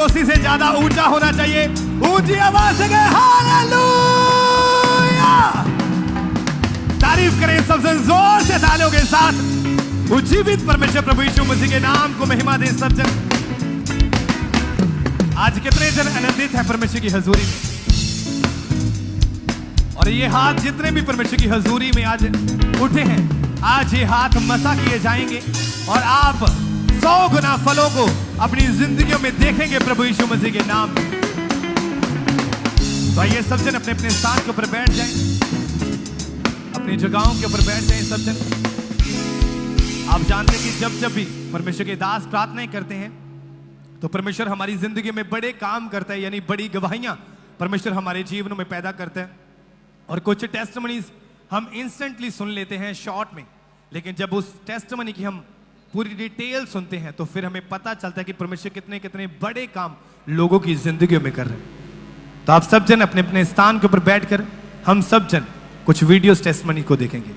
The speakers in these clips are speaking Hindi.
उसी से ज्यादा ऊंचा होना चाहिए। ऊंची आवाज से हालेलुया। तारीफ करें सबसे जोर से तालियों के साथ उज्जीवित परमेश्वर प्रभु यीशु मसीह के नाम को महिमा दें सब जन। आज कितने जन आनंदित हैं परमेश्वर की हजूरी में, और ये हाथ जितने भी परमेश्वर की हजूरी में आज उठे हैं, आज ये हाथ मसा किए जाएंगे और आप 100 गुना फलों को अपनी जिंदगियों में देखेंगे प्रभु यीशु मसीह के नाम में। तो आइए सब जन अपने अपने स्थान के ऊपर बैठ जाएं, अपनी जगहों के ऊपर बैठ जाएं सब जन। आप जानते हैं कि जब भी परमेश्वर के दास प्रार्थनाएं करते हैं तो परमेश्वर हमारी जिंदगी में बड़े काम करता है, यानी बड़ी गवाहियां परमेश्वर हमारे जीवनों में पैदा करता है। और कुछ टेस्टमनीज हम इंस्टेंटली सुन लेते हैं शॉर्ट में, लेकिन जब उस टेस्टमनी की हम पूरी डिटेल सुनते हैं तो फिर हमें पता चलता है कि परमेश्वर कितने कितने बड़े काम लोगों की जिंदगियों में कर रहे हैं। तो आप सब जन अपने अपने स्थान के ऊपर बैठकर हम सब जन कुछ वीडियोस टेस्टमनी को देखेंगे।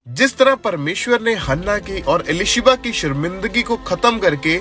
जिस तरह परमेश्वर ने हन्ना की और एलिशिबा की शर्मिंदगी को खत्म करके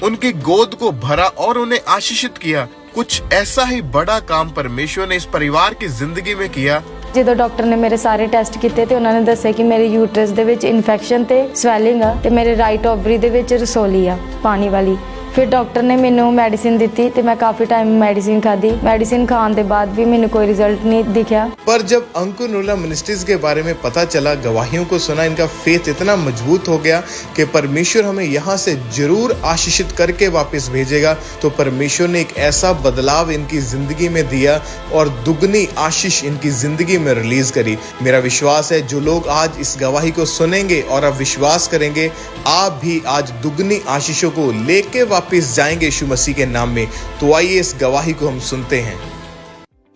उनकी गोद को भरा और उन्हें आशीषित किया, कुछ ऐसा ही बड़ा काम परमेश्वर ने इस परिवार की जिंदगी में किया। ਜਦੋਂ ਡਾਕਟਰ ਨੇ ਮੇਰੇ ਸਾਰੇ ਟੈਸਟ ਕੀਤੇ ਤੇ ਉਹਨਾਂ ਨੇ ਦੱਸਿਆ ਕਿ ਮੇਰੇ ਯੂਟਰਸ ਦੇ ਵਿੱਚ ਇਨਫੈਕਸ਼ਨ ਤੇ ਸਵੈਲਿੰਗ ਆ ਤੇ ਮੇਰੇ ਰਾਈਟ ਓਵਰੀ ਦੇ ਵਿੱਚ ਰਸੋਲੀ ਆ ਪਾਣੀ ਵਾਲੀ। फिर डॉक्टर ने मैनू मेडिसिन दी तो मैं काफ़ी टाइम मेडिसिन खाधी। मेडिसिन खाने के बाद भी मैंने कोई रिजल्ट नहीं दिखा। पर जब अंकुर नूला मिनिस्ट्रीज के बारे में पता चला, गवाहियों को सुना, इनका फेथ इतना मजबूत हो गया कि परमेश्वर हमें यहाँ से जरूर आशीषित करके वापस भेजेगा। तो परमेश्वर ने एक ऐसा बदलाव इनकी जिंदगी में दिया और दुगनी आशीष इनकी जिंदगी में रिलीज करी। मेरा विश्वास है जो लोग आज इस गवाही को सुनेंगे और अब विश्वास करेंगे, आप भी आज दुगनी आशीषों को लेके वापस जाएंगे यीशु मसीह के नाम में। तो आइए इस गवाही को हम सुनते हैं।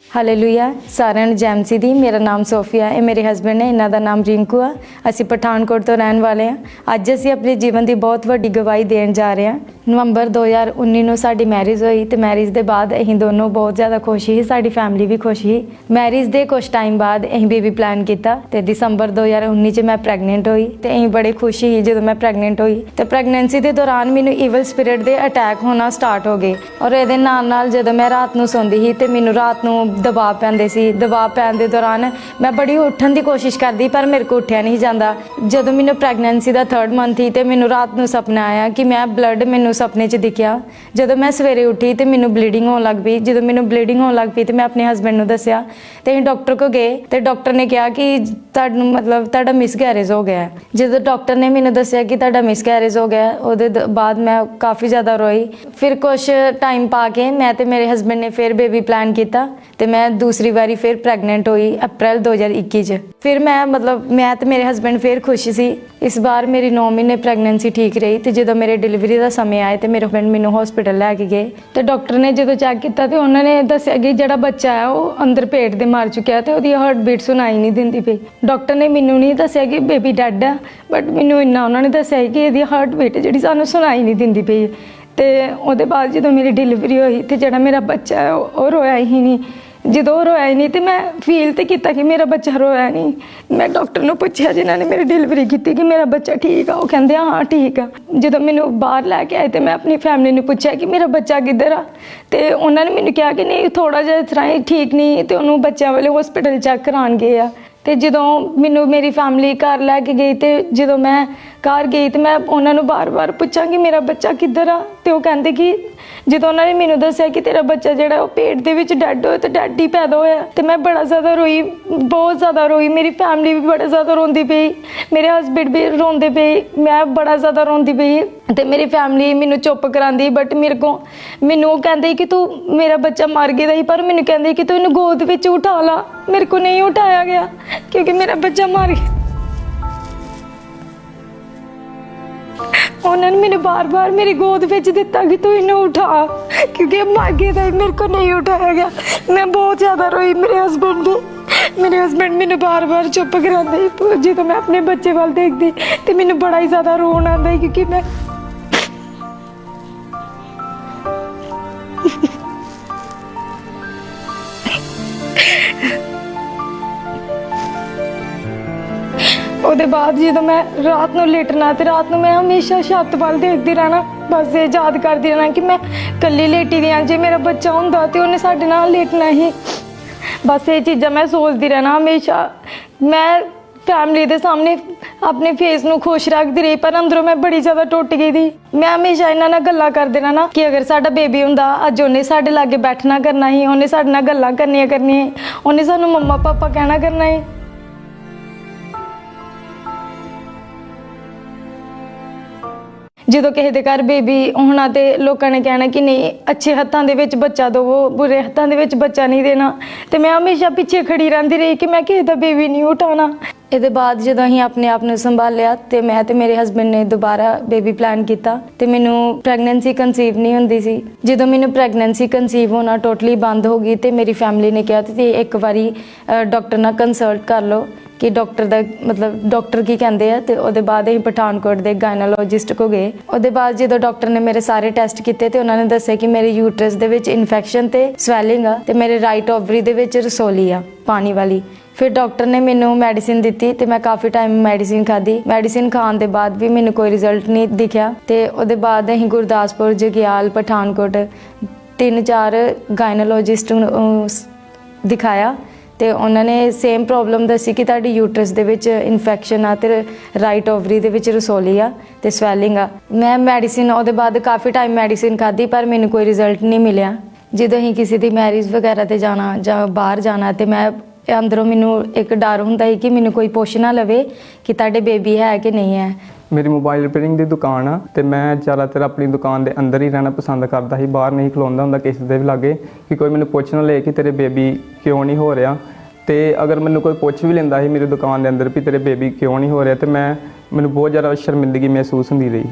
हालेलुया। साਰਿਆਂ ਨੂੰ ਜੈ ਮਸੀਹ ਦੀ। ਮੇਰਾ ਨਾਮ ਸੋਫੀਆ ਹੈ, ਮੇਰੇ ਹਸਬੈਂਡ ਨੇ, ਇਹਨਾਂ ਦਾ ਨਾਮ ਰਿੰਕੂ ਆ। ਅਸੀਂ ਪਠਾਨਕੋਟ ਤੋਂ ਰਹਿਣ ਵਾਲੇ ਹਾਂ। ਅੱਜ ਅਸੀਂ ਆਪਣੇ ਜੀਵਨ ਦੀ ਬਹੁਤ ਵੱਡੀ ਗਵਾਹੀ ਦੇਣ ਜਾ ਰਹੇ ਹਾਂ। ਨਵੰਬਰ 2019 ਨੂੰ ਸਾਡੀ ਮੈਰਿਜ ਹੋਈ ਤੇ ਮੈਰਿਜ ਦੇ ਬਾਅਦ ਅਸੀਂ ਦੋਨੋਂ ਬਹੁਤ ਜ਼ਿਆਦਾ ਖੁਸ਼ ਸੀ, ਸਾਡੀ ਫੈਮਿਲੀ ਵੀ ਖੁਸ਼ ਸੀ। ਮੈਰਿਜ ਦੇ ਕੁਝ ਟਾਈਮ ਬਾਅਦ ਅਸੀਂ ਬੇਬੀ ਪਲਾਨ ਕੀਤਾ ਤੇ ਦਸੰਬਰ 2019 ਚ ਮੈਂ ਪ੍ਰੈਗਨੈਂਟ ਹੋਈ ਤੇ ਅਸੀਂ ਬੜੇ ਖੁਸ਼ ਸੀ ਜਦੋਂ ਮੈਂ ਪ੍ਰੈਗਨੈਂਟ ਹੋਈ। ਤੇ ਪ੍ਰੈਗਨੈਂਸੀ ਦੇ ਦੌਰਾਨ ਮੈਨੂੰ ਈਵਲ ਸਪਿਰਿਟ ਦੇ ਅਟੈਕ ਹੋਣਾ ਸਟਾਰਟ ਹੋ ਗਏ ਔਰ ਇਹਦੇ ਨਾਲ ਜਦੋਂ ਮੈਂ ਰਾਤ ਨੂੰ ਸੌਂਦੀ ਸੀ ਤੇ ਮੈਨੂੰ ਰਾਤ ਨੂੰ ਦਬਾਅ ਪੈਂਦੇ ਸੀ। ਦਬਾਅ ਪੈਣ ਦੇ ਦੌਰਾਨ ਮੈਂ ਬੜੀ ਉੱਠਣ ਦੀ ਕੋਸ਼ਿਸ਼ ਕਰਦੀ ਪਰ ਮੇਰੇ ਕੋਲ ਉੱਠਿਆ ਨਹੀਂ ਜਾਂਦਾ। ਜਦੋਂ ਮੈਨੂੰ ਪ੍ਰੈਗਨੈਂਸੀ ਦਾ 3rd ਮੰਥ ਸੀ ਤੇ ਮੈਨੂੰ ਰਾਤ ਨੂੰ ਸੁਪਨਾ ਆਇਆ ਕਿ ਮੈਂ ਬਲੱਡ ਮੈਨੂੰ ਸੁਪਨੇ 'ਚ ਦਿਖਿਆ। ਜਦੋਂ ਮੈਂ ਸਵੇਰੇ ਉੱਠੀ ਤੇ ਮੈਨੂੰ ਬਲੀਡਿੰਗ ਹੋਣ ਲੱਗ ਪਈ। ਜਦੋਂ ਮੈਨੂੰ ਬਲੀਡਿੰਗ ਹੋਣ ਲੱਗ ਪਈ ਤੇ ਮੈਂ ਆਪਣੇ ਹਸਬੈਂਡ ਨੂੰ ਦੱਸਿਆ ਤੇ ਅਸੀਂ ਡਾਕਟਰ ਕੋਲ ਗਏ ਤੇ ਡਾਕਟਰ ਨੇ ਕਿਹਾ ਕਿ ਤੁਹਾਨੂੰ ਤੁਹਾਡਾ ਮਿਸਕੈਰੇਜ ਹੋ ਗਿਆ। ਜਦੋਂ ਡਾਕਟਰ ਨੇ ਮੈਨੂੰ ਦੱਸਿਆ ਕਿ ਤੁਹਾਡਾ ਮਿਸਕੈਰੇਜ ਹੋ ਗਿਆ, ਉਹਦੇ ਬਾਅਦ ਮੈਂ ਕਾਫੀ ਜ਼ਿਆਦਾ ਰੋਈ। ਫਿਰ ਕੁਛ ਟਾਈਮ ਪਾ ਕੇ ਮੈਂ ਤੇ ਮੇਰੇ ਹਸਬੈਂਡ ਨੇ ਫਿਰ ਬੇਬੀ ਪਲਾਨ ਕੀਤਾ ਤੇ ਮੈਂ दूसरी बारी फिर ਪ੍ਰੈਗਨੈਂਟ ਹੋਈ अप्रैल 2021 ਚ। ਫਿਰ ਮੈਂ ਤੇ ਮੇਰੇ ਹਸਬੈਂਡ ਫਿਰ ਖੁਸ਼ ਸੀ। ਇਸ ਵਾਰ ਮੇਰੀ 9 ਮਹੀਨੇ ਪ੍ਰੈਗਨੈਂਸੀ ਠੀਕ ਰਹੀ ਤੇ ਜਦੋਂ ਮੇਰੇ ਡਿਲੀਵਰੀ ਦਾ ਸਮੇਂ ਆਇਆ ਤੇ ਮੇਰੇ ਹਸਬੈਂਡ ਮੈਨੂੰ ਹਸਪੀਟਲ ਲੈ ਕੇ ਗਏ ਤੇ ਡਾਕਟਰ ਨੇ ਜਦੋਂ ਚੈੱਕ ਕੀਤਾ ਤੇ ਉਹਨਾਂ ਨੇ ਦੱਸਿਆ ਕਿ ਜਿਹੜਾ ਬੱਚਾ ਹੈ ਉਹ ਅੰਦਰ ਪੇਟ ਦੇ ਮਰ ਚੁੱਕਿਆ ਤੇ ਉਹਦੀ ਹਾਰਟ ਬੀਟ ਸੁਣਾਈ ਨਹੀਂ ਦਿੰਦੀ ਪਈ। ਡਾਕਟਰ ਨੇ ਮੈਨੂੰ ਨਹੀਂ ਦੱਸਿਆ ਕਿ ਬੇਬੀ ਡੈਡ ਆ, ਬਟ ਮੈਨੂੰ ਇੰਨਾ ਉਹਨਾਂ ਨੇ ਦੱਸਿਆ ਕਿ ਇਹਦੀ ਹਾਰਟ ਬੀਟ ਜਿਹੜੀ ਸਾਨੂੰ ਸੁਣਾਈ ਨਹੀਂ ਦਿੰਦੀ ਪਈ। ਤੇ ਉਹਦੇ ਬਾਅਦ ਜਦੋਂ ਮੇਰੀ ਡਿਲੀਵਰੀ ਹੋਈ ਤੇ ਜਿਹੜਾ ਮੇਰਾ ਬੱਚਾ ਹੈ ਉਹ ਰੋਇਆ ਹੀ ਨਹੀਂ। ਜਦੋਂ ਰੋਇਆ ਹੀ ਨਹੀਂ ਤੇ ਮੈਂ ਫੀਲ ਤੇ ਕੀਤਾ ਕਿ ਮੇਰਾ ਬੱਚਾ ਰੋਇਆ ਨਹੀਂ। ਮੈਂ ਡਾਕਟਰ ਨੂੰ ਪੁੱਛਿਆ ਜਿਨ੍ਹਾਂ ਨੇ ਮੇਰੀ ਡਿਲੀਵਰੀ ਕੀਤੀ ਕਿ ਮੇਰਾ ਬੱਚਾ ਠੀਕ ਆ, ਉਹ ਕਹਿੰਦੇ ਹਾਂ ਠੀਕ ਆ। ਜਦੋਂ ਮੈਨੂੰ ਬਾਹਰ ਲੈ ਕੇ ਆਏ ਤੇ ਮੈਂ ਆਪਣੀ ਫੈਮਿਲੀ ਨੂੰ ਪੁੱਛਿਆ ਕਿ ਮੇਰਾ ਬੱਚਾ ਕਿੱਧਰ ਆ, ਤੇ ਉਹਨਾਂ ਨੇ ਮੈਨੂੰ ਕਿਹਾ ਕਿ ਨਹੀਂ ਥੋੜਾ ਜਿਹਾ ਇਸ ਤਰ੍ਹਾਂ ਹੀ ਠੀਕ ਨਹੀਂ, ਤੇ ਉਹਨੂੰ ਬੱਚਿਆਂ ਵਾਲੇ ਹਸਪੀਟਲ ਚੈੱਕ ਕਰਾਉਣ ਗਏ ਆ। ਤੇ ਜਦੋਂ ਮੈਨੂੰ ਮੇਰੀ ਫੈਮਿਲੀ ਘਰ ਲੈ ਕੇ ਗਈ ਤੇ ਜਦੋਂ ਮੈਂ ਘਰ ਗਈ ਤੇ ਮੈਂ ਉਹਨਾਂ ਨੂੰ ਬਾਰ-ਬਾਰ ਪੁੱਛਾਂ ਕਿ ਮੇਰਾ ਬੱਚਾ ਕਿੱਧਰ ਆ, ਤੇ ਉਹ ਕਹਿੰਦੇ ਕਿ ਜਦੋਂ ਉਹਨਾਂ ਨੇ ਮੈਨੂੰ ਦੱਸਿਆ ਕਿ ਤੇਰਾ ਬੱਚਾ ਜਿਹੜਾ ਉਹ ਪੇਟ ਦੇ ਵਿੱਚ ਡੈਡ ਹੋਇਆ ਤੇ ਡੈਡ ਹੀ ਪੈਦਾ ਹੋਇਆ, ਤੇ ਮੈਂ ਬੜਾ ਜ਼ਿਆਦਾ ਰੋਈ, ਬਹੁਤ ਜ਼ਿਆਦਾ ਰੋਈ। ਮੇਰੀ ਫੈਮਿਲੀ ਵੀ ਬੜਾ ਜ਼ਿਆਦਾ ਰੋਂਦੀ ਪਈ, ਮੇਰੇ ਹਸਬੈਂਡ ਵੀ ਰੋਂਦੇ ਪਏ, ਮੈਂ ਬੜਾ ਜ਼ਿਆਦਾ ਰੋਂਦੀ ਪਈ। ਤੇ ਮੇਰੀ ਫੈਮਿਲੀ ਮੈਨੂੰ ਚੁੱਪ ਕਰਾਉਂਦੀ, ਬਟ ਮੈਨੂੰ ਉਹ ਕਹਿੰਦੇ ਕਿ ਤੂੰ ਮੇਰਾ ਬੱਚਾ ਮਰ ਗਿਆ ਹੀ, ਪਰ ਮੈਨੂੰ ਕਹਿੰਦੇ ਕਿ ਤੂੰ ਇਹਨੂੰ ਗੋਦ ਵਿੱਚ ਉਠਾ ਲਾ। ਮੇਰੇ ਕੋ ਨਹੀਂ ਉਠਾਇਆ ਗਿਆ ਕਿਉਂਕਿ ਮੇਰਾ ਬੱਚਾ ਮਰ ਗਿਆ। ਉਹਨਾਂ ਨੇ ਮੈਨੂੰ ਬਾਰ-ਬਾਰ ਮੇਰੀ ਗੋਦ ਵਿੱਚ ਦਿੱਤਾ ਕਿ ਤੂੰ ਇਹਨੂੰ ਉਠਾ, ਕਿਉਂਕਿ ਮਰ ਗਿਆ ਤਾਂ ਮੇਰੇ ਕੋ ਨਹੀਂ ਉਠਾਇਆ ਗਿਆ। ਮੈਂ ਬਹੁਤ ਜ਼ਿਆਦਾ ਰੋਈ। ਮੇਰੇ ਹਸਬੈਂਡ ਮੈਨੂੰ ਬਾਰ-ਬਾਰ ਚੁੱਪ ਕਰਾਉਂਦੇ। ਜਦੋਂ ਮੈਂ ਆਪਣੇ ਬੱਚੇ ਵੱਲ ਦੇਖਦੀ ਤੇ ਮੈਨੂੰ ਬੜਾ ਹੀ ਜ਼ਿਆਦਾ ਰੋਣ ਆਉਂਦਾ ਕਿਉਂਕਿ ਮੈਂ ਉਹਦੇ ਬਾਅਦ ਜਦੋਂ ਮੈਂ ਰਾਤ ਨੂੰ ਲੇਟਣਾ ਤੇ ਰਾਤ ਨੂੰ ਮੈਂ ਹਮੇਸ਼ਾ ਛੱਤ ਵੱਲ ਦੇਖਦੀ ਰਹਿਣਾ, ਬਸ ਇਹ ਯਾਦ ਕਰਦੀ ਰਹਿਣਾ ਕਿ ਮੈਂ ਇਕੱਲੀ ਲੇਟੀ ਦੀ ਹਾਂ। ਜੇ ਮੇਰਾ ਬੱਚਾ ਹੁੰਦਾ ਤੇ ਉਹਨੇ ਸਾਡੇ ਨਾਲ ਲੇਟਣਾ ਹੀ। ਬਸ ਇਹ ਚੀਜ਼ਾਂ ਮੈਂ ਸੋਚਦੀ ਰਹਿਣਾ ਹਮੇਸ਼ਾ। ਮੈਂ ਫੈਮਿਲੀ ਦੇ ਸਾਹਮਣੇ ਆਪਣੇ ਫੇਸ ਨੂੰ ਖੁਸ਼ ਰੱਖਦੀ ਰਹੀ, ਪਰ ਅੰਦਰੋਂ ਮੈਂ ਬੜੀ ਜ਼ਿਆਦਾ ਟੁੱਟ ਗਈ ਸੀ। ਮੈਂ ਹਮੇਸ਼ਾ ਇਹਨਾਂ ਨਾਲ ਗੱਲਾਂ ਕਰਦੇ ਰਹਿਣਾ ਕਿ ਅਗਰ ਸਾਡਾ ਬੇਬੀ ਹੁੰਦਾ ਅੱਜ ਉਹਨੇ ਸਾਡੇ ਲਾਗੇ ਬੈਠਣਾ ਕਰਨਾ ਸੀ, ਉਹਨੇ ਸਾਡੇ ਨਾਲ ਗੱਲਾਂ ਕਰਨੀਆਂ, ਉਹਨੇ ਸਾਨੂੰ ਮੰਮਾ ਪਾਪਾ ਕਹਿਣਾ ਕਰਨਾ ਸੀ। ਜਦੋਂ ਕਿਸੇ ਦੇ ਘਰ ਬੇਬੀ ਹੋਣਾ ਤੇ ਲੋਕਾਂ ਨੇ ਕਹਿਣਾ ਕਿ ਨਹੀਂ ਅੱਛੇ ਹੱਥਾਂ ਦੇ ਵਿੱਚ ਬੱਚਾ ਦਵੋ, ਬੁਰੇ ਹੱਥਾਂ ਦੇ ਵਿੱਚ ਬੱਚਾ ਨਹੀਂ ਦੇਣਾ। ਤੇ ਮੈਂ ਹਮੇਸ਼ਾ ਪਿੱਛੇ ਖੜੀ ਰਹਿੰਦੀ ਰਹੀ ਕਿ ਮੈਂ ਕਿਸੇ ਦਾ ਬੇਬੀ ਨਹੀਂ ਉਠਾਉਣਾ। ਇਹਦੇ ਬਾਅਦ ਜਦੋਂ ਅਸੀਂ ਆਪਣੇ ਆਪ ਨੂੰ ਸੰਭਾਲਿਆ ਤੇ ਮੈਂ ਤੇ ਮੇਰੇ ਹਸਬੈਂਡ ਨੇ ਦੁਬਾਰਾ ਬੇਬੀ ਪਲਾਨ ਕੀਤਾ ਤੇ ਮੈਨੂੰ ਪ੍ਰੈਗਨੈਂਸੀ ਕਨਸੀਵ ਨਹੀਂ ਹੁੰਦੀ ਸੀ। ਜਦੋਂ ਮੈਨੂੰ ਪ੍ਰੈਗਨੈਂਸੀ ਕਨਸੀਵ ਹੋਣਾ ਟੋਟਲੀ ਬੰਦ ਹੋ ਗਈ ਤੇ ਮੇਰੀ ਫੈਮਿਲੀ ਨੇ ਕਿਹਾ ਤੇ ਇੱਕ ਵਾਰੀ ਡਾਕਟਰ ਨਾਲ ਕੰਸਲਟ ਕਰ ਲਓ ਕਿ ਡਾਕਟਰ ਦਾ ਡਾਕਟਰ ਕੀ ਕਹਿੰਦੇ ਆ। ਤੇ ਉਹਦੇ ਬਾਅਦ ਅਸੀਂ ਪਠਾਨਕੋਟ ਦੇ ਗਾਇਨੋਲੋਜਿਸਟ ਕੋ ਗਏ। ਉਹਦੇ ਬਾਅਦ ਜਦੋਂ ਡਾਕਟਰ ਨੇ ਮੇਰੇ ਸਾਰੇ ਟੈਸਟ ਕੀਤੇ ਤੇ ਉਹਨਾਂ ਨੇ ਦੱਸਿਆ ਕਿ ਮੇਰੇ ਯੂਟਰਸ ਦੇ ਵਿੱਚ ਇਨਫੈਕਸ਼ਨ ਤੇ ਸਵੈਲਿੰਗ ਆ ਤੇ ਮੇਰੇ ਰਾਈਟ ਓਵਰੀ ਦੇ ਵਿੱਚ ਰਸੋਲੀ ਆ ਪਾਣੀ ਵਾਲੀ। ਫਿਰ ਡਾਕਟਰ ਨੇ ਮੈਨੂੰ ਮੈਡੀਸਿਨ ਦਿੱਤੀ ਤੇ ਮੈਂ ਕਾਫੀ ਟਾਈਮ ਮੈਡੀਸਿਨ ਖਾਧੀ। ਮੈਡੀਸਿਨ ਖਾਣ ਦੇ ਬਾਅਦ ਵੀ ਮੈਨੂੰ ਕੋਈ ਰਿਜ਼ਲਟ ਨਹੀਂ ਦਿਖਿਆ ਤੇ ਉਹਦੇ ਬਾਅਦ ਅਸੀਂ ਗੁਰਦਾਸਪੁਰ, ਜਗਿਆਲ, ਪਠਾਨਕੋਟ 3-4 ਗਾਇਨੋਲੋਜਿਸਟ ਨੂੰ ਦਿਖਾਇਆ ਤੇ ਉਹਨਾਂ ਨੇ ਸੇਮ ਪ੍ਰੋਬਲਮ ਦੱਸੀ ਕਿ ਤੁਹਾਡੀ ਯੂਟਰਸ ਦੇ ਵਿੱਚ ਇਨਫੈਕਸ਼ਨ ਆ ਤੇ ਰਾਈਟ ਓਵਰੀ ਦੇ ਵਿੱਚ ਰਸੋਲੀ ਆ ਤੇ ਸਵੈਲਿੰਗ ਆ। ਮੈਂ ਮੈਡੀਸਿਨ ਉਹਦੇ ਬਾਅਦ ਕਾਫੀ ਟਾਈਮ ਮੈਡੀਸਿਨ ਖਾਧੀ ਪਰ ਮੈਨੂੰ ਕੋਈ ਰਿਜ਼ਲਟ ਨਹੀਂ ਮਿਲਿਆ। ਜਦੋਂ ਅਸੀਂ ਕਿਸੇ ਦੀ ਮੈਰਿਜ ਵਗੈਰਾ ਤੇ ਜਾਣਾ ਜਾਂ ਬਾਹਰ ਜਾਣਾ ਤੇ ਮੈਂ ਅੰਦਰੋਂ ਮੈਨੂੰ ਇੱਕ ਡਰ ਹੁੰਦਾ ਸੀ ਕਿ ਮੈਨੂੰ ਕੋਈ ਪੁੱਛ ਨਾ ਲਵੇ ਕਿ ਤੁਹਾਡੇ ਬੇਬੀ ਹੈ ਕਿ ਨਹੀਂ ਹੈ। ਮੇਰੀ ਮੋਬਾਈਲ ਰਿਪੇਅਰਿੰਗ ਦੀ ਦੁਕਾਨ ਆ ਤੇ ਮੈਂ ਜ਼ਿਆਦਾਤਰ ਆਪਣੀ ਦੁਕਾਨ ਦੇ ਅੰਦਰ ਹੀ ਰਹਿਣਾ ਪਸੰਦ ਕਰਦਾ ਸੀ, ਬਾਹਰ ਨਹੀਂ ਖਲੋਂਦਾ ਹੁੰਦਾ ਕਿਸੇ ਦੇ ਵੀ ਲਾਗੇ ਕਿ ਕੋਈ ਮੈਨੂੰ ਪੁੱਛ ਨਾ ਲਏ ਕਿ ਤੇਰੇ ਬੇਬੀ ਕਿਉਂ ਨਹੀਂ ਹੋ ਰਿਹਾ। ਤੇ ਅਗਰ ਮੈਨੂੰ ਕੋਈ ਪੁੱਛ ਵੀ ਲੈਂਦਾ ਸੀ ਮੇਰੀ ਦੁਕਾਨ ਦੇ ਅੰਦਰ ਵੀ ਤੇਰੇ ਬੇਬੀ ਕਿਉਂ ਨਹੀਂ ਹੋ ਰਿਹਾ ਤੇ ਮੈਨੂੰ ਬਹੁਤ ਜ਼ਿਆਦਾ ਸ਼ਰਮਿੰਦਗੀ ਮਹਿਸੂਸ ਹੁੰਦੀ ਰਹੀ।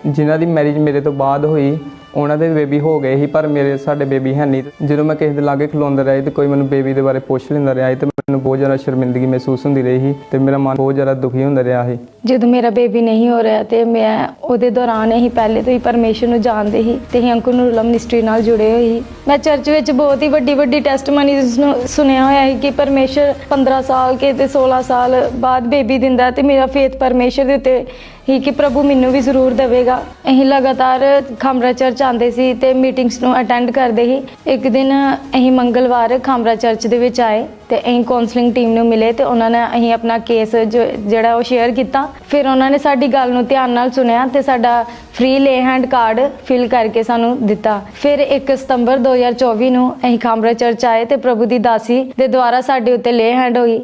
ਜਿਨ੍ਹਾਂ ਦੀ ਮੈਰਿਜ ਮੇਰੇ ਤੋਂ ਬਾਅਦ ਹੋਈ ਉਹਨਾਂ ਦੇ ਬੇਬੀ ਹੋ ਗਏ ਸੀ ਪਰ ਸਾਡੇ ਬੇਬੀ ਹੈ ਨਹੀਂ। ਜਦੋਂ ਮੈਂ ਕਿਸੇ ਦੇ ਲਾਗੇ ਖਲੋਂਦਾ ਰਿਹਾ ਤੇ ਕੋਈ ਮੈਨੂੰ ਬੇਬੀ ਦੇ ਬਾਰੇ ਪੁੱਛ ਲੈਂਦਾ ਰਿਹਾ ਤੇ ਮੈਨੂੰ ਬਹੁਤ ਜ਼ਿਆਦਾ ਸ਼ਰਮਿੰਦਗੀ ਮਹਿਸੂਸ ਹੁੰਦੀ ਰਹੀ ਸੀ ਤੇ ਮੇਰਾ ਮਨ ਬਹੁਤ ਜ਼ਿਆਦਾ ਦੁਖੀ ਹੁੰਦਾ ਰਿਹਾ ਸੀ। ਜਦੋਂ ਮੇਰਾ ਬੇਬੀ ਨਹੀਂ ਹੋ ਰਿਹਾ ਤੇ ਮੈਂ ਉਹਦੇ ਦੌਰਾਨ ਹੀ ਪਹਿਲੇ ਤੋਂ ਹੀ ਪਰਮੇਸ਼ਰ ਨੂੰ ਜਾਣਦੇ ਸੀ ਤੇ ਅਸੀਂ ਅੰਕੁਰ ਨੂਰੁੱਲਾ ਮਿਨਿਸਟਰੀ ਨਾਲ ਜੁੜੇ ਹੋਏ ਸੀ। ਮੈਂ ਚਰਚ ਵਿੱਚ ਬਹੁਤ ਹੀ ਵੱਡੀ ਟੈਸਟਮਨੀਜ਼ ਨੂੰ ਸੁਣਿਆ ਹੋਇਆ ਹੈ ਕਿ ਪਰਮੇਸ਼ਰ 15 ਸਾਲ ਕੇ ਤੇ 16 ਸਾਲ ਬਾਅਦ ਬੇਬੀ ਦਿੰਦਾ ਤੇ ਮੇਰਾ ਫੇਥ ਪਰਮੇਸ਼ਰ ਦੇ ਉੱਤੇ ਹੀ ਕਿ ਪ੍ਰਭੂ ਮੈਨੂੰ ਵੀ ਜ਼ਰੂਰ ਦੇਵੇਗਾ। ਅਸੀਂ ਲਗਾਤਾਰ ਖਾਮਰਾ ਚਰਚ ਆਉਂਦੇ ਸੀ ਤੇ ਮੀਟਿੰਗਸ ਨੂੰ ਅਟੈਂਡ ਕਰਦੇ ਸੀ। ਇੱਕ ਦਿਨ ਅਸੀਂ ਮੰਗਲਵਾਰ ਖਾਮਰਾ ਚਰਚ ਦੇ ਵਿੱਚ ਆਏ ਤੇ ਅਸੀਂ ਕਾਉਂਸਲਿੰਗ ਟੀਮ ਨੂੰ ਮਿਲੇ ਤੇ ਉਹਨਾਂ ਨੇ ਅਸੀਂ ਆਪਣਾ ਕੇਸ ਜਿਹੜਾ ਉਹ ਸ਼ੇਅਰ ਕੀਤਾ। ਫਿਰ ਉਹਨਾਂ ਨੇ ਸਾਡੀ ਗੱਲ ਨੂੰ ਧਿਆਨ ਨਾਲ ਸੁਣਿਆ ਤੇ ਸਾਡਾ ਫ੍ਰੀ ਲੇ ਹੈਂਡ ਕਾਰਡ ਫਿਲ ਕਰਕੇ ਸਾਨੂੰ ਦਿੱਤਾ। ਫਿਰ 1 ਸਤੰਬਰ 2024 ਨੂੰ ਅਸੀਂ ਖਾਮਰਾ ਚਰਚ ਆਏ ਤੇ ਪ੍ਰਭੂ ਦੀ ਦਾਸੀ ਦੇ ਦੁਆਰਾ ਸਾਡੇ ਉੱਤੇ ਲੇ ਹੈਂਡ ਹੋਈ।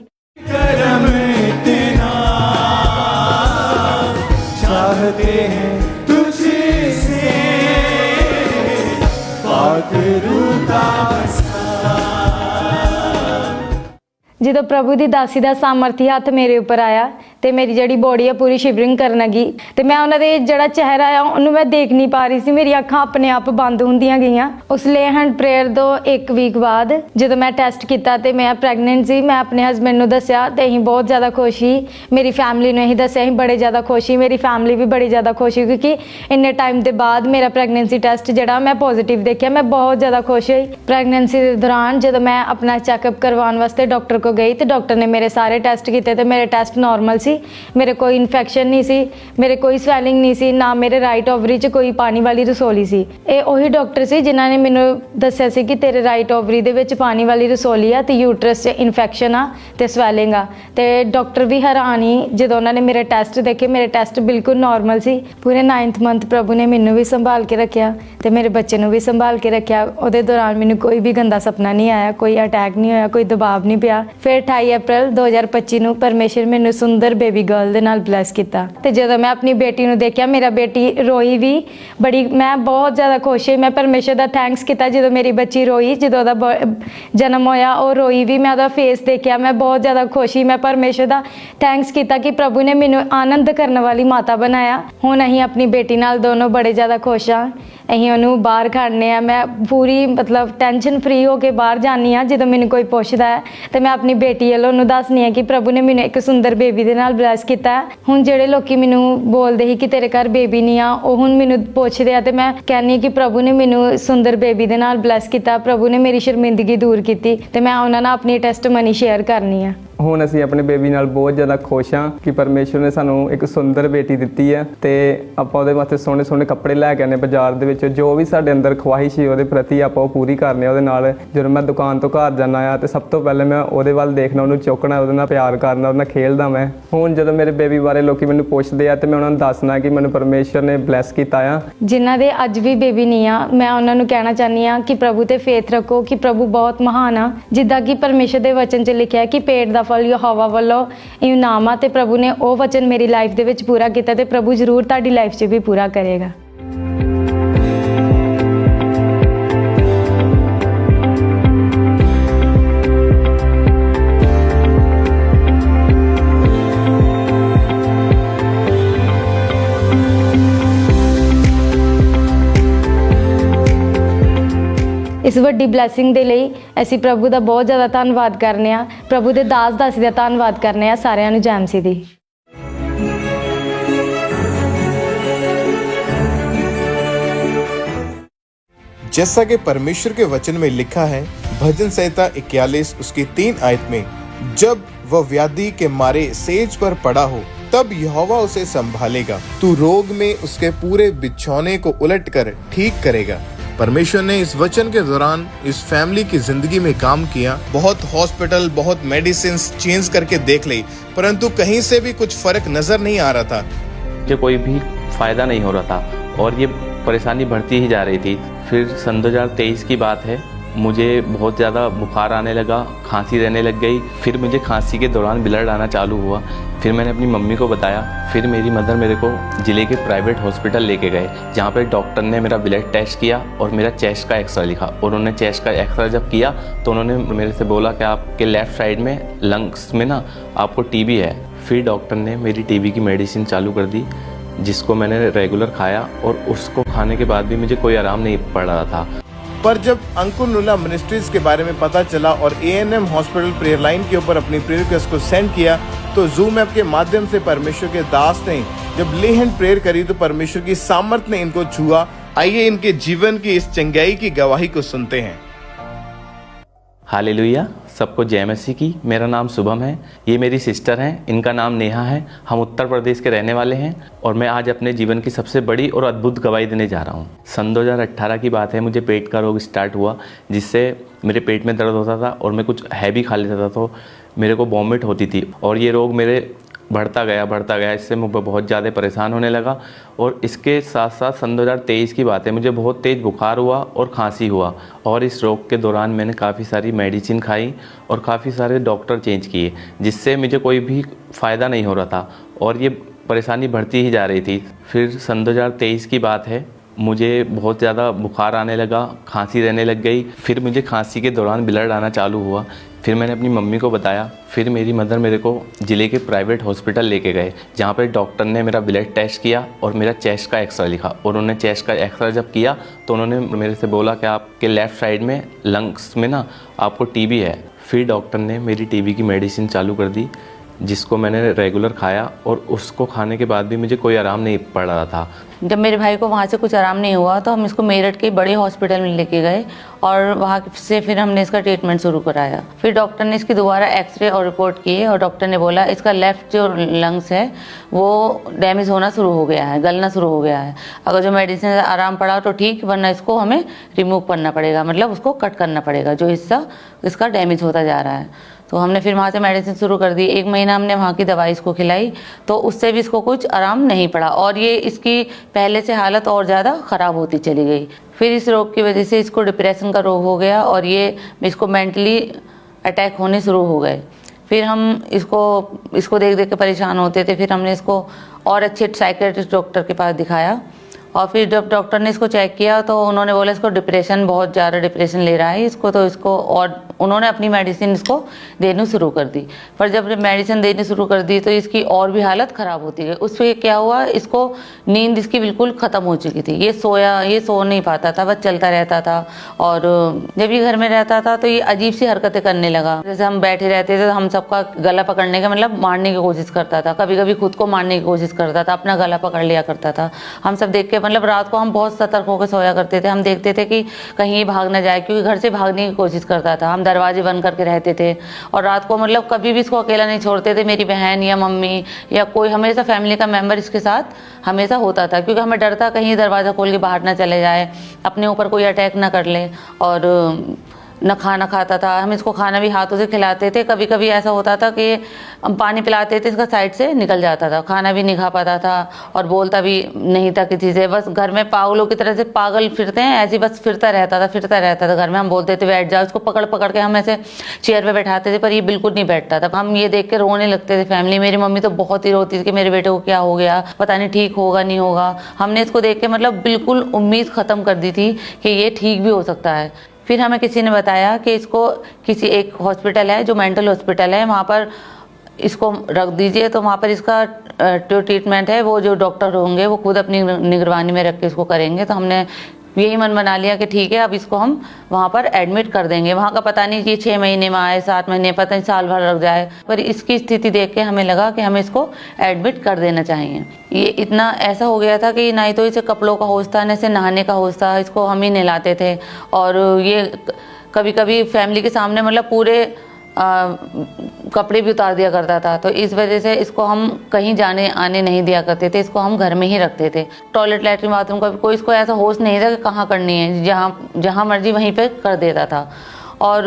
चाहते हैं तुझसे पाक रूह का ਜਦੋਂ ਪ੍ਰਭੂ ਦੀ ਦਾਸੀ ਦਾ ਸਾਮਰਥੀ ਹੱਥ ਮੇਰੇ ਉੱਪਰ ਆਇਆ ਤੇ ਮੇਰੀ ਜਿਹੜੀ ਬੋਡੀ ਆ ਪੂਰੀ ਸ਼ਿਵਰਿੰਗ ਕਰਨ ਲੱਗੀ ਤੇ ਮੈਂ ਉਹਨਾਂ ਦੇ ਜਿਹੜਾ ਚਿਹਰਾ ਆ ਉਹਨੂੰ ਮੈਂ ਦੇਖ ਨਹੀਂ ਪਾ ਰਹੀ ਸੀ। ਮੇਰੀ ਅੱਖਾਂ ਆਪਣੇ ਆਪ ਬੰਦ ਹੁੰਦੀਆਂ ਗਈਆਂ। ਉਸ ਲੇ ਹੈਂਡ ਪ੍ਰੇਅਰ ਤੋਂ 1 ਵੀਕ ਬਾਅਦ ਜਦੋਂ ਮੈਂ ਟੈਸਟ ਕੀਤਾ ਤੇ ਮੈਂ ਪ੍ਰੈਗਨੈਂਟ ਸੀ, ਮੈਂ ਆਪਣੇ ਹਸਬੈਂਡ ਨੂੰ ਦੱਸਿਆ ਤੇ ਅਸੀਂ ਬਹੁਤ ਜ਼ਿਆਦਾ ਖੁਸ਼ ਸੀ। ਮੇਰੀ ਫੈਮਿਲੀ ਨੂੰ ਇਹੀ ਦੱਸਿਆ, ਅਸੀਂ ਬੜੇ ਜ਼ਿਆਦਾ ਖੁਸ਼ ਸੀ। ਮੇਰੀ ਫੈਮਿਲੀ ਵੀ ਬੜੀ ਜ਼ਿਆਦਾ ਖੁਸ਼ ਸੀ ਕਿਉਂਕਿ ਇੰਨੇ ਟਾਈਮ ਦੇ ਬਾਅਦ ਮੇਰਾ ਪ੍ਰੈਗਨੈਂਸੀ ਟੈਸਟ ਜਿਹੜਾ ਮੈਂ ਪੋਜ਼ਿਟਿਵ ਦੇਖਿਆ। ਮੈਂ ਬਹੁਤ ਜ਼ਿਆਦਾ ਖੁਸ਼ ਹੋਈ। ਪ੍ਰੈਗਨੈਂਸੀ ਦੇ ਦੌਰਾਨ ਜਦੋਂ ਮੈਂ ਆਪਣਾ ਚੈੱਕਅਪ ਕਰਵਾਉਣ ਵਾਸਤੇ ਡਾਕਟਰ ਕੋਲ ਗਈ ਤੇ ਡਾਕਟਰ ਨੇ ਮੇਰੇ ਸਾਰੇ ਟੈਸਟ ਕੀਤੇ ਤੇ ਮੇਰੇ ਟੈਸਟ ਨਾਰਮਲ ਸੀ। ਮੇਰੇ ਕੋਈ ਇਨਫੈਕਸ਼ਨ ਨਹੀਂ ਸੀ, ਮੇਰੇ ਕੋਈ ਸਵੈਲਿੰਗ ਨਹੀਂ ਸੀ, ਨਾ ਮੇਰੇ ਰਾਈਟ ਓਵਰੀ 'ਚ ਕੋਈ ਪਾਣੀ ਵਾਲੀ ਰਸੋਲੀ ਸੀ। ਇਹ ਉਹੀ ਡਾਕਟਰ ਸੀ ਜਿਨ੍ਹਾਂ ਨੇ ਮੈਨੂੰ ਦੱਸਿਆ ਸੀ ਕਿ ਤੇਰੇ ਰਾਈਟ ਓਵਰੀ ਦੇ ਵਿੱਚ ਪਾਣੀ ਵਾਲੀ ਰਸੋਲੀ ਆ ਤੇ ਯੂਟਰਸ 'ਚ ਇਨਫੈਕਸ਼ਨ ਆ ਤੇ ਸਵੈਲਿੰਗ ਆ। ਤੇ ਡਾਕਟਰ ਵੀ ਹੈਰਾਨ ਹੀ ਜਦੋਂ ਉਹਨਾਂ ਨੇ ਮੇਰੇ ਟੈਸਟ ਦੇਖੇ। ਮੇਰੇ ਟੈਸਟ ਬਿਲਕੁਲ ਨਾਰਮਲ ਸੀ। ਪੂਰੇ 9th ਮੰਥ ਪ੍ਰਭੂ ਨੇ ਮੈਨੂੰ ਵੀ ਸੰਭਾਲ ਕੇ ਰੱਖਿਆ ਤੇ ਮੇਰੇ ਬੱਚੇ ਨੂੰ ਵੀ ਸੰਭਾਲ ਕੇ ਰੱਖਿਆ। ਉਹਦੇ ਦੌਰਾਨ ਮੈਨੂੰ ਕੋਈ ਵੀ ਗੰਦਾ ਸੁਪਨਾ ਨਹੀਂ ਆਇਆ, ਕੋਈ ਅਟੈਕ ਨਹੀਂ ਹੋਇਆ, ਕੋਈ ਦਬਾਅ ਨਹੀਂ ਪਿਆ। ਫਿਰ 28 ਅਪ੍ਰੈਲ 2025 ਨੂੰ ਪਰਮੇਸ਼ਰ ਮੈਨੂੰ ਸੁੰਦਰ ਬੇਬੀ ਗਰਲ ਦੇ ਨਾਲ ਬਲੈਸ ਕੀਤਾ ਤੇ ਜਦੋਂ ਮੈਂ ਆਪਣੀ ਬੇਟੀ ਨੂੰ ਦੇਖਿਆ, ਮੇਰਾ ਬੇਟੀ ਰੋਈ ਵੀ ਬੜੀ। ਮੈਂ ਬਹੁਤ ਜ਼ਿਆਦਾ ਖੁਸ਼ ਹੋਈ। ਮੈਂ ਪਰਮੇਸ਼ਰ ਦਾ ਥੈਂਕਸ ਕੀਤਾ ਜਦੋਂ ਮੇਰੀ ਬੱਚੀ ਰੋਈ, ਜਦੋਂ ਉਹਦਾ ਜਨਮ ਹੋਇਆ ਉਹ ਰੋਈ ਵੀ। ਮੈਂ ਉਹਦਾ ਫੇਸ ਦੇਖਿਆ, ਮੈਂ ਬਹੁਤ ਜ਼ਿਆਦਾ ਖੁਸ਼ ਸੀ। ਮੈਂ ਪਰਮੇਸ਼ਰ ਦਾ ਥੈਂਕਸ ਕੀਤਾ ਕਿ ਪ੍ਰਭੂ ਨੇ ਮੈਨੂੰ ਆਨੰਦ ਕਰਨ ਵਾਲੀ ਮਾਤਾ ਬਣਾਇਆ। ਹੁਣ ਅਸੀਂ ਆਪਣੀ ਬੇਟੀ ਨਾਲ ਦੋਨੋਂ ਬੜੇ ਜ਼ਿਆਦਾ ਖੁਸ਼ ਹਾਂ। ਅਸੀਂ ਉਹਨੂੰ ਬਾਹਰ ਖੜਨੇ ਆ। ਮੈਂ ਪੂਰੀ ਮਤਲਬ ਟੈਨਸ਼ਨ ਫ੍ਰੀ ਹੋ ਕੇ ਬਾਹਰ ਜਾਂਦੀ ਹਾਂ। ਜਦੋਂ ਮੈਨੂੰ ਕੋਈ ਪੁੱਛਦਾ ਹੈ ਤੇ ਮੈਂ ਆਪਣੀ ਬੇਟੀ ਵੱਲੋਂ ਉਹਨੂੰ ਦੱਸਦੀ ਹਾਂ ਕਿ ਪ੍ਰਭੂ ਨੇ ਮੈਨੂੰ ਇੱਕ ਸੁੰਦਰ ਬੇਬੀ ਦੇ ਨਾਲ ਬਲੈਸ ਕੀਤਾ। ਹੁਣ ਜਿਹੜੇ ਲੋਕੀ ਮੈਨੂੰ ਬੋਲਦੇ ਸੀ ਕਿ ਤੇਰੇ ਘਰ ਬੇਬੀ ਨਹੀਂ ਆ, ਉਹ ਹੁਣ ਮੈਨੂੰ ਪੁੱਛਦੇ ਆ ਤੇ ਮੈਂ ਕਹਿੰਦੀ ਕਿ ਪ੍ਰਭੂ ਨੇ ਮੈਨੂੰ ਸੁੰਦਰ ਬੇਬੀ ਦੇ ਨਾਲ ਬਲੈਸ ਕੀਤਾ। ਪ੍ਰਭੂ ਨੇ ਮੇਰੀ ਸ਼ਰਮਿੰਦਗੀ ਦੂਰ ਕੀਤੀ ਤੇ ਮੈਂ ਉਹਨਾਂ ਨਾਲ ਆਪਣੀ ਟੈਸਟਮਨੀ ਸ਼ੇਅਰ ਕਰਨੀ ਆ। ਹੁਣ ਅਸੀਂ ਆਪਣੇ ਬੇਬੀ ਨਾਲ ਬਹੁਤ ਜ਼ਿਆਦਾ ਖੁਸ਼ ਹਾਂ ਕਿ ਪਰਮੇਸ਼ਰ ਨੇ ਸਾਨੂੰ ਇੱਕ ਸੁੰਦਰ ਬੇਟੀ ਦਿੱਤੀ ਹੈ ਤੇ ਆਪਾਂ ਉਹਦੇ ਵਾਸਤੇ ਸੋਹਣੇ ਸੋਹਣੇ ਕੱਪੜੇ ਲੈ ਕੇ ਆਨੇ ਬਾਜ਼ਾਰ ਦੇ ਵਿੱਚ। ਜੋ ਵੀ ਸਾਡੇ ਅੰਦਰ ਖਵਾਹਿਸ਼ ਸੀ ਉਹਦੇ ਪ੍ਰਤੀ ਆਪਾਂ ਉਹ ਪੂਰੀ ਕਰਨੀ ਆ ਉਹਦੇ ਨਾਲ। ਜਦੋਂ ਮੈਂ ਦੁਕਾਨ ਤੋਂ ਘਰ ਜਾਂਦਾ ਆ ਤੇ ਸਭ ਤੋਂ ਪਹਿਲੇ ਮੈਂ ਉਹਦੇ ਵੱਲ ਦੇਖਣਾ, ਉਹਨੂੰ ਚੁੱਕਣਾ, ਉਹਦੇ ਨਾਲ ਪਿਆਰ ਕਰਨਾ, ਉਹਦੇ ਨਾਲ ਖੇਲਦਾ ਮੈਂ। ਹੁਣ ਜਦੋਂ ਮੇਰੇ ਬੇਬੀ ਬਾਰੇ ਲੋਕੀ ਮੈਨੂੰ ਪੁੱਛਦੇ ਆ ਤੇ ਮੈਂ ਉਹਨਾਂ ਨੂੰ ਦੱਸਣਾ ਕਿ ਮੈਨੂੰ ਪਰਮੇਸ਼ਰ ਨੇ ਬਲੈਸ ਕੀਤਾ ਆ। ਜਿਨ੍ਹਾਂ ਦੇ ਅੱਜ ਵੀ ਬੇਬੀ ਨਹੀਂ ਆ, ਮੈਂ ਉਹਨਾਂ ਨੂੰ ਕਹਿਣਾ ਚਾਹੁੰਦੀ ਆ ਕਿ ਪ੍ਰਭੂ ਤੇ ਫੇਥ ਰੱਖੋ ਕਿ ਪ੍ਰਭੂ ਬਹੁਤ ਮਹਾਨ ਆ। ਜਿੱਦਾਂ ਕਿ ਪਰਮੇਸ਼ਰ ਦੇ ਵਚਨ 'ਚ ਲਿਖਿਆ ਕਿ ਪੇਟ ਦਾ ਫਲ ਯਹੋਵਾ ਵੱਲੋਂ ਇਨਾਮ ਆ ਤੇ ਪ੍ਰਭੂ ਨੇ ਉਹ ਵਚਨ ਮੇਰੀ ਲਾਈਫ ਦੇ ਵਿੱਚ ਪੂਰਾ ਕੀਤਾ ਤੇ ਪ੍ਰਭੂ ਜ਼ਰੂਰ ਤੁਹਾਡੀ ਲਾਈਫ 'ਚ ਵੀ ਪੂਰਾ ਕਰੇਗਾ। ਇਸ ਵੱਡੀ ਬਲੈਸਿੰਗ ਦੇ ਲਈ ਅਸੀਂ ਪ੍ਰਭੂ ਦਾ ਬਹੁਤ ਜ਼ਿਆਦਾ ਧੰਨਵਾਦ ਕਰਨੇ ਆ। ਪ੍ਰਭੂ ਦੇ ਦਾਸ ਦਾਸੀ ਦਾ ਧੰਨਵਾਦ ਕਰਨੇ ਆ। ਸਾਰਿਆਂ ਨੂੰ ਜੈ ਮਸੀਹ ਦੀ। जैसा कि परमेश्वर के वचन में लिखा है, भजन संहिता 41 उसकी 3 आयत में, जब वह व्याधि के मारे सेज पर पड़ा हो तब यहोवा उसे संभालेगा, तू रोग में उसके पूरे बिछौने को उलटकर ठीक करेगा। परमेश्वर ने इस वचन के दौरान इस फैमिली की जिंदगी में काम किया। बहुत हॉस्पिटल, बहुत मेडिसिन चेंज करके देख ली, परंतु कहीं से भी कुछ फर्क नजर नहीं आ रहा था। मुझे कोई भी फायदा नहीं हो रहा था और ये परेशानी बढ़ती ही जा रही थी। फिर सन 2023 की बात है, मुझे बहुत ज़्यादा बुखार आने लगा, खांसी रहने लग गई। फिर मुझे खांसी के दौरान ब्लड आना चालू हुआ। फिर मैंने अपनी मम्मी को बताया। फिर मेरी मदर मेरे को ज़िले के प्राइवेट हॉस्पिटल लेके गए, जहाँ पे डॉक्टर ने मेरा ब्लड टेस्ट किया और मेरा चेस्ट का एक्सरे लिखा। और उन्होंने चेस्ट का एक्सरे जब किया तो उन्होंने मेरे से बोला कि आपके लेफ़्ट साइड में लंग्स में ना आपको टीबी है। फिर डॉक्टर ने मेरी टीबी की मेडिसिन चालू कर दी, जिसको मैंने रेगुलर खाया और उसको खाने के बाद भी मुझे कोई आराम नहीं पड़ रहा था। पर जब अंकुर नुला मिनिस्ट्रीज के बारे में पता चला और A&M हॉस्पिटल प्रेयर लाइन के ऊपर अपनी प्रेयर रिक्वेस्ट को सेंड किया, तो जूम ऐप के माध्यम से परमेश्वर के दास ने जब ले हैंड प्रेयर करी तो परमेश्वर की सामर्थ्य ने इनको छुआ। आइए इनके जीवन की इस चंगाई की गवाही को सुनते हैं। हालेलुया, सबको जय मसीह की। मेरा नाम शुभम है, ये मेरी सिस्टर हैं, इनका नाम नेहा है। हम उत्तर प्रदेश के रहने वाले हैं और मैं आज अपने जीवन की सबसे बड़ी और अद्भुत गवाही देने जा रहा हूँ। सन 2018 की बात है, मुझे पेट का रोग स्टार्ट हुआ, जिससे मेरे पेट में दर्द होता था और मैं कुछ हैवी खा लेता था तो मेरे को वॉमिट होती थी। और ये रोग मेरे बढ़ता गया, इससे मैं बहुत ज़्यादा परेशान होने लगा। और इसके साथ साथ सन 2023 की बात है, मुझे बहुत तेज़ बुखार हुआ और खांसी हुआ। और इस रोग के दौरान मैंने काफ़ी सारी मेडिसिन खाई और काफ़ी सारे डॉक्टर चेंज किए, जिससे मुझे कोई भी फ़ायदा नहीं हो रहा था और ये परेशानी बढ़ती ही जा रही थी। फिर सन 2023 की बात है, मुझे बहुत ज़्यादा बुखार आने लगा, खांसी रहने लग गई। फिर मुझे खांसी के दौरान ब्लड आना चालू हुआ। फिर मैंने अपनी मम्मी को बताया। फिर मेरी मदर मेरे को ज़िले के प्राइवेट हॉस्पिटल लेके गए, जहाँ पर डॉक्टर ने मेरा ब्लड टेस्ट किया और मेरा चेस्ट का एक्सरे लिखा। और उन्होंने चेस्ट का एक्सरे जब किया तो उन्होंने मेरे से बोला कि आपके लेफ़्ट साइड में लंग्स में ना आपको टीबी है। फिर डॉक्टर ने मेरी टीबी की मेडिसिन चालू कर दी, जिसको मैंने रेगुलर खाया और उसको खाने के बाद भी मुझे कोई आराम नहीं पड़ रहा था। जब मेरे भाई को वहाँ से कुछ आराम नहीं हुआ तो हम इसको मेरठ के बड़े हॉस्पिटल में लेके गए और वहाँ से फिर हमने इसका ट्रीटमेंट शुरू कराया। फिर डॉक्टर ने इसकी दोबारा एक्सरे और रिपोर्ट किए और डॉक्टर ने बोला इसका लेफ़्ट जो लंग्स है वो डैमेज होना शुरू हो गया है, गलना शुरू हो गया है। अगर जो मेडिसिन से आराम पड़ा तो ठीक, वरना इसको हमें रिमूव करना पड़ेगा, मतलब उसको कट करना पड़ेगा जो हिस्सा इसका डैमेज होता जा रहा है। तो हमने फिर वहाँ से मेडिसिन शुरू कर दी। 1 महीना हमने वहाँ की दवाई इसको खिलाई तो उससे भी इसको कुछ आराम नहीं पड़ा और ये इसकी पहले से हालत और ज़्यादा ख़राब होती चली गई। फिर इस रोग की वजह से इसको डिप्रेशन का रोग हो गया और ये इसको मेंटली अटैक होने शुरू हो गए। फिर हम इसको देख देख के परेशान होते थे। फिर हमने इसको और अच्छे साइकियाट्रिस्ट डॉक्टर के पास दिखाया और फिर जब डॉक्टर ने इसको चेक किया तो उन्होंने बोला इसको डिप्रेशन, बहुत ज़्यादा डिप्रेशन ले रहा है इसको। तो इसको और उन्होंने अपनी मेडिसिन इसको देनी शुरू कर दी। पर जब मेडिसिन देनी शुरू कर दी तो इसकी और भी हालत ख़राब होती गई। उससे क्या हुआ, इसको नींद इसकी बिल्कुल ख़त्म हो चुकी थी। ये सो नहीं पाता था, बस चलता रहता था। और जब ये घर में रहता था तो ये अजीब सी हरकतें करने लगा। जैसे हम बैठे रहते थे तो हम सबका गला पकड़ने का मतलब मारने की कोशिश करता था, कभी कभी खुद को मारने की कोशिश करता था, अपना गला पकड़ लिया करता था। हम सब देख के मतलब रात को हम बहुत सतर्क होकर सोया करते थे। हम देखते थे कि कहीं ये भाग ना जाए, क्योंकि घर से भागने की कोशिश करता था। हम दरवाजे बंद करके रहते थे और रात को मतलब कभी भी इसको अकेला नहीं छोड़ते थे। मेरी बहन या मम्मी या कोई हमेशा फैमिली का मेंबर इसके साथ हमेशा होता था, क्योंकि हमें डर था कहीं दरवाज़ा खोल के बाहर ना चले जाए, अपने ऊपर कोई अटैक ना कर ले। और न खाना खाता था, हम इसको खाना भी हाथों से खिलाते थे। कभी कभी ऐसा होता था कि हम पानी पिलाते थे, इसका साइड से निकल जाता था, खाना भी नहीं खा पाता था और बोलता भी नहीं था किसी से। बस घर में पागलों की तरह से पागल फिरते हैं ऐसे, बस फिरता रहता था घर में। हम बोलते थे बैठ जाओ, इसको पकड़ पकड़ के हम ऐसे चेयर पे बैठाते थे पर ये बिल्कुल नहीं बैठता था। हम ये देख के रोने लगते थे फैमिली। मेरी मम्मी तो बहुत ही रोती थी कि मेरे बेटे को क्या हो गया, पता नहीं ठीक होगा नहीं होगा। हमने इसको देख के मतलब बिल्कुल उम्मीद ख़त्म कर दी थी कि ये ठीक भी हो सकता है। फिर हमें किसी ने बताया कि इसको किसी एक हॉस्पिटल है जो मेंटल हॉस्पिटल है, वहाँ पर इसको रख दीजिए। तो वहाँ पर इसका जो ट्रीटमेंट है वो जो डॉक्टर होंगे वो खुद अपनी निगरानी में रख के इसको करेंगे। तो हमने यही मन बना लिया कि ठीक है अब इसको हम वहाँ पर एडमिट कर देंगे। वहाँ का पता नहीं कि 6 महीने में आए, 7 महीने, पता नहीं साल भर लग जाए, पर इसकी स्थिति देख के हमें लगा कि हमें इसको एडमिट कर देना चाहिए। ये इतना ऐसा हो गया था कि ना ही तो इसे कपड़ों का होश था, ना इसे नहाने का होश था। इसको हम ही नहलाते थे और ये कभी कभी फैमिली के सामने मतलब पूरे कपड़े भी उतार दिया करता था। तो इस वजह से इसको हम कहीं जाने आने नहीं दिया करते थे, इसको हम घर में ही रखते थे। टॉयलेट, लैट्रिन, बाथरूम का कोई इसको ऐसा होश नहीं था कि कहाँ करनी है, जहाँ मर्जी वहीं पे कर देता था। और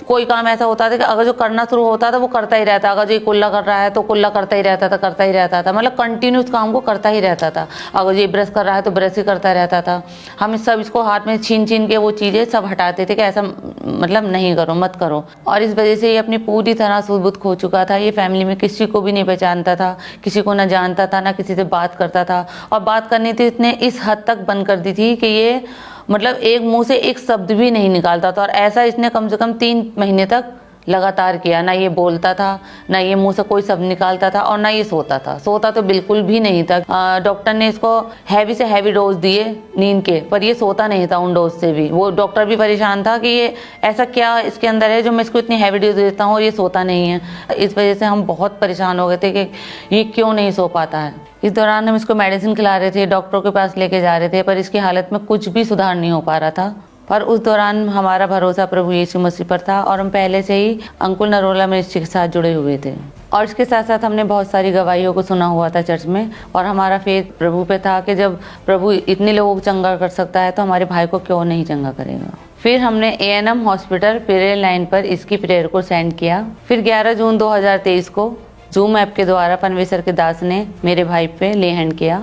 कोई काम ऐसा होता था कि अगर जो करना शुरू होता था वो करता ही रहता। अगर जो कुल्ला कर रहा है तो कुल्ला करता ही रहता था, मतलब कंटिन्यू उस काम को करता ही रहता था। अगर ये ब्रश कर रहा है तो ब्रश ही करता रहता था। हम सब इसको हाथ में छीन के वो चीज़ें सब हटाते थे कि ऐसा मतलब नहीं करो, मत करो। और इस वजह से ये अपनी पूरी तरह सुध-बुध खो चुका था। ये फैमिली में किसी को भी नहीं पहचानता था, किसी को ना जानता था, ना किसी से बात करता था। और बात करनी थी इसने इस हद तक बंद कर दी थी कि ये मतलब एक मुंह से एक शब्द भी नहीं निकालता था। और ऐसा इसने कम से कम 3 महीने तक लगातार किया। ना ये बोलता था, ना ये मुंह से कोई शब्द निकालता था और ना ये सोता तो बिल्कुल भी नहीं था। डॉक्टर ने इसको हैवी से हैवी डोज दिए नींद के, पर ये सोता नहीं था उन डोज से भी। वो डॉक्टर भी परेशान था कि ये ऐसा क्या इसके अंदर है जो मैं इसको इतनी हैवी डोज देता हूँ और ये सोता नहीं है। इस वजह से हम बहुत परेशान हो गए थे कि ये क्यों नहीं सो पाता है। इस दौरान हम इसको मेडिसिन खिला रहे थे, डॉक्टरों के पास लेके जा रहे थे, पर इसकी हालत में कुछ भी सुधार नहीं हो पा रहा था। पर उस दौरान हमारा भरोसा प्रभु यीशु मसीह पर था और हम पहले से ही अंकुल नरोला मिनिस्ट्री के साथ जुड़े हुए थे। और इसके साथ साथ हमने बहुत सारी गवाहियों को सुना हुआ था चर्च में, और हमारा फेथ प्रभु पे था कि जब प्रभु इतने लोगों को चंगा कर सकता है तो हमारे भाई को क्यों नहीं चंगा करेगा। फिर हमने A&M हॉस्पिटल प्रेयर लाइन पर इसकी प्रेयर को सेंड किया। फिर 11 जून 2023 को जूम ऐप के द्वारा परमेश्वर के दास ने मेरे भाई पे ले हैंड किया।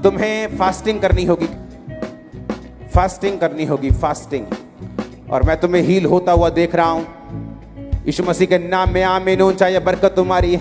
तुम्हें फास्टिंग करनी होगी, फास्टिंग। और मैं तुम्हें हील होता हुआ देख रहा हूं। यीशु मसीह के नाम में आमीन। ऊंचा ये बरकत तुम्हारी है।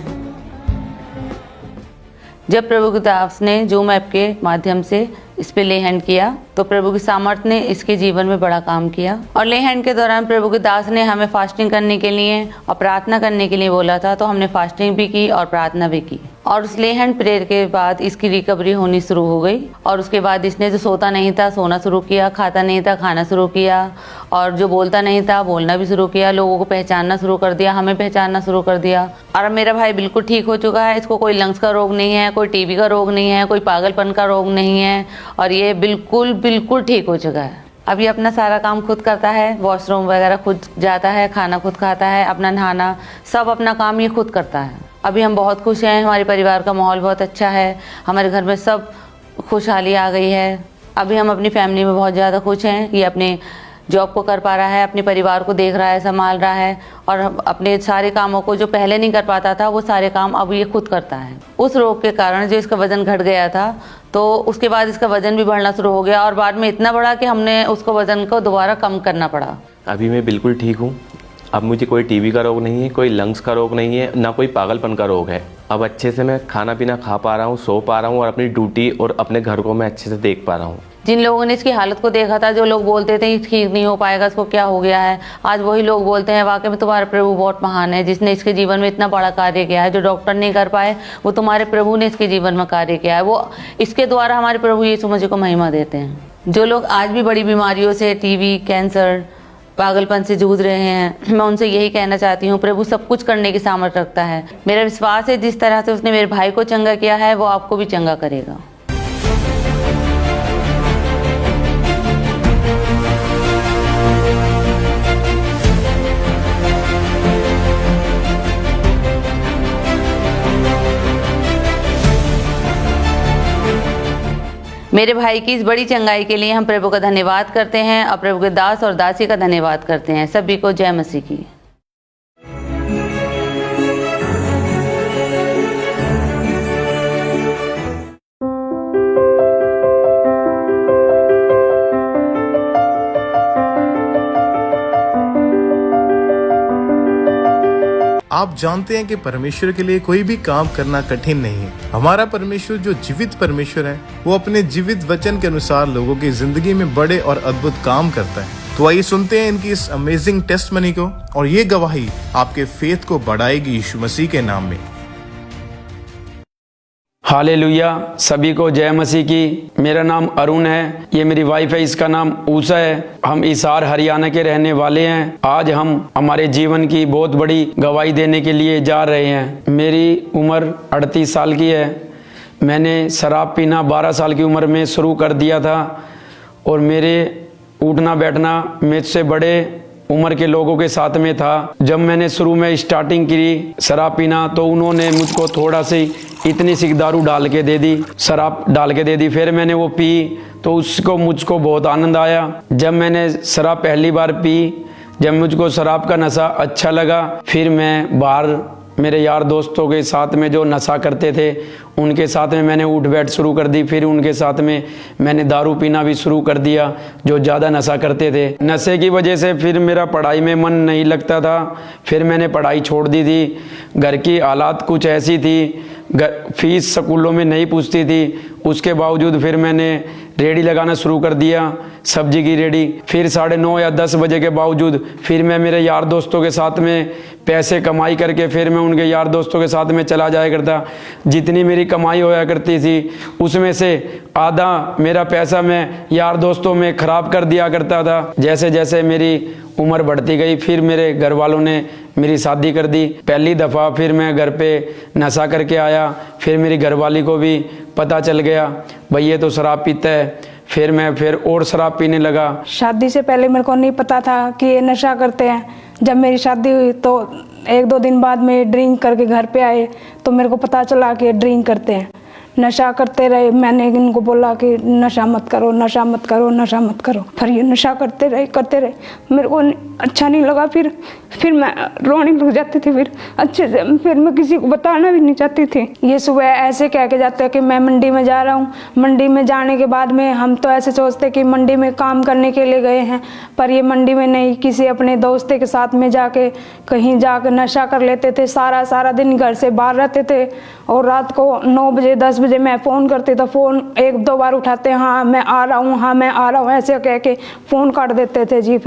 जब प्रभु के दास ने जूम ऐप के माध्यम से इस पे ले हैंड किया तो प्रभु की सामर्थ्य ने इसके जीवन में बड़ा काम किया। और ले हैंड के दौरान प्रभु के दास ने हमें फास्टिंग करने के लिए और प्रार्थना करने के लिए बोला था, तो हमने फास्टिंग भी की और प्रार्थना भी की। और उस ले हैंड प्रेयर के बाद इसकी रिकवरी होनी शुरू हो गई। और उसके बाद इसने जो सोता नहीं था सोना शुरू किया, खाता नहीं था खाना शुरू किया, और जो बोलता नहीं था बोलना भी शुरू किया, लोगों को पहचानना शुरू कर दिया, हमें पहचानना शुरू कर दिया। और अब मेरा भाई बिल्कुल ठीक हो चुका है। इसको कोई लंग्स का रोग नहीं है, कोई टीबी का रोग नहीं है, कोई पागलपन का रोग नहीं है, और ये बिल्कुल बिल्कुल ठीक हो चुका है। अब ये अपना सारा काम खुद करता है, वॉशरूम वगैरह खुद जाता है, खाना खुद खाता है, अपना नहाना सब अपना काम ये खुद करता है। अभी हम बहुत खुश हैं, हमारे परिवार का माहौल बहुत अच्छा है, हमारे घर में सब खुशहाली आ गई है। अभी हम अपनी फैमिली में बहुत ज़्यादा खुश हैं। ये अपने जॉब को कर पा रहा है, अपने परिवार को देख रहा है, संभाल रहा है, और अपने सारे कामों को जो पहले नहीं कर पाता था वो सारे काम अब ये खुद करता है। उस रोग के कारण जो इसका वज़न घट गया था, तो उसके बाद इसका वज़न भी बढ़ना शुरू हो गया, और बाद में इतना बढ़ा कि हमने उसको वज़न को दोबारा कम करना पड़ा। अभी मैं बिल्कुल ठीक हूँ। अब मुझे कोई टीबी का रोग नहीं है, कोई लंग्स का रोग नहीं है, ना कोई पागलपन का रोग है। अब अच्छे से मैं खाना पीना खा पा रहा हूँ, सो पा रहा हूँ, और अपनी ड्यूटी और अपने घर को मैं अच्छे से देख पा रहा हूँ। जिन लोगों ने इसकी हालत को देखा था, जो लोग बोलते थे ठीक नहीं हो पाएगा, इसको क्या हो गया है, आज वही लोग बोलते हैं वाकई में तुम्हारा प्रभु बहुत महान है, जिसने इसके जीवन में इतना बड़ा कार्य किया है। जो डॉक्टर नहीं कर पाए वो तुम्हारे प्रभु ने इसके जीवन में कार्य किया है। वो इसके द्वारा हमारे प्रभु यीशु मसीह को महिमा देते हैं। जो लोग आज भी बड़ी बीमारियों से, टीबी, कैंसर, पागलपन से जूझ रहे हैं, मैं उनसे यही कहना चाहती हूँ, प्रभु सब कुछ करने की सामर्थ्य रखता है। मेरा विश्वास है जिस तरह से उसने मेरे भाई को चंगा किया है वो आपको भी चंगा करेगा। मेरे भाई की इस बड़ी चंगाई के लिए हम प्रभु का धन्यवाद करते हैं, और प्रभु के दास और दासी का धन्यवाद करते हैं। सभी को जय मसीह की। आप जानते हैं कि परमेश्वर के लिए कोई भी काम करना कठिन नहीं है। हमारा परमेश्वर जो जीवित परमेश्वर है, वो अपने जीवित वचन के अनुसार लोगों की जिंदगी में बड़े और अद्भुत काम करता है। तो आइए सुनते हैं इनकी इस अमेजिंग टेस्टमनी को, और ये गवाही आपके फेथ को बढ़ाएगी यीशु मसीह के नाम में। हालेलुया, सभी को जय मसीह की। मेरा नाम अरुण है, ये मेरी वाइफ है, इसका नाम ऊषा है। हम हिसार हरियाणा के रहने वाले हैं। आज हम हमारे जीवन की बहुत बड़ी गवाही देने के लिए जा रहे हैं। मेरी उम्र 38 साल की है। मैंने शराब पीना 12 साल की उम्र में शुरू कर दिया था, और मेरे उठना बैठना मुझसे बड़े उम्र के लोगों के साथ में था। जब मैंने शुरू में स्टार्टिंग की शराब पीना, तो उन्होंने मुझको थोड़ा सी इतनी सी दारू डाल के दे दी, शराब डाल के दे दी। फिर मैंने वो पी तो उसको मुझको बहुत आनंद आया। जब मैंने शराब पहली बार पी, जब मुझको शराब का नशा अच्छा लगा, फिर मैं बाहर मेरे यार दोस्तों के साथ में जो नशा करते थे उनके साथ में मैंने उठ बैठ शुरू कर दी। फिर उनके साथ में मैंने दारू पीना भी शुरू कर दिया, जो ज़्यादा नशा करते थे। नशे की वजह से फिर मेरा पढ़ाई में मन नहीं लगता था। फिर मैंने पढ़ाई छोड़ दी थी। घर की हालात कुछ ऐसी थी, फीस स्कूलों में नहीं पूछती थी। उसके बावजूद फिर मैंने रेडी लगाना शुरू कर दिया, सब्जी की रेडी। फिर 9:30 या 10 बजे के बावजूद फिर मैं मेरे यार दोस्तों के साथ में पैसे कमाई करके फिर मैं उनके यार दोस्तों के साथ में चला जाया करता। जितनी मेरी कमाई होया करती थी उसमें से आधा मेरा पैसा मैं यार दोस्तों में ख़राब कर दिया करता था। जैसे जैसे मेरी उम्र बढ़ती गई, फिर मेरे घर वालों ने मेरी शादी कर दी। पहली दफ़ा फिर मैं घर पे नशा करके आया। फिर मेरी घरवाली को भी पता चल गया, भाई ये तो शराब पीता है। फिर मैं और शराब पीने लगा। शादी से पहले मेरे को नहीं पता था कि ये नशा करते हैं। जब मेरी शादी हुई तो 1-2 दिन बाद में ड्रिंक करके घर पे आए तो मेरे को पता चला कि ड्रिंक करते हैं, नशा करते रहे। मैंने इनको बोला कि नशा मत करो, नशा मत करो, नशा मत करो। फिर ये नशा करते रहे। मेरे को अच्छा नहीं लगा। फिर मैं रोने लग जाती थी। फिर अच्छे से फिर मैं किसी को बताना भी नहीं चाहती थी। ये सुबह ऐसे कह के जाते हैं कि मैं मंडी में जा रहा हूँ। मंडी में जाने के बाद में हम तो ऐसे सोचते कि मंडी में काम करने के लिए गए हैं, पर ये मंडी में नहीं, किसी अपने दोस्त के साथ में जाके कहीं जाकर नशा कर लेते थे। सारा दिन घर से बाहर रहते थे, और रात को 9 बजे 10 बजे बजे मैं फ़ोन करती तो फ़ोन 1-2 बार उठाते, हाँ मैं आ रहा हूँ, हाँ मैं आ रहा हूँ, ऐसे कह के फ़ोन काट देते थे जी।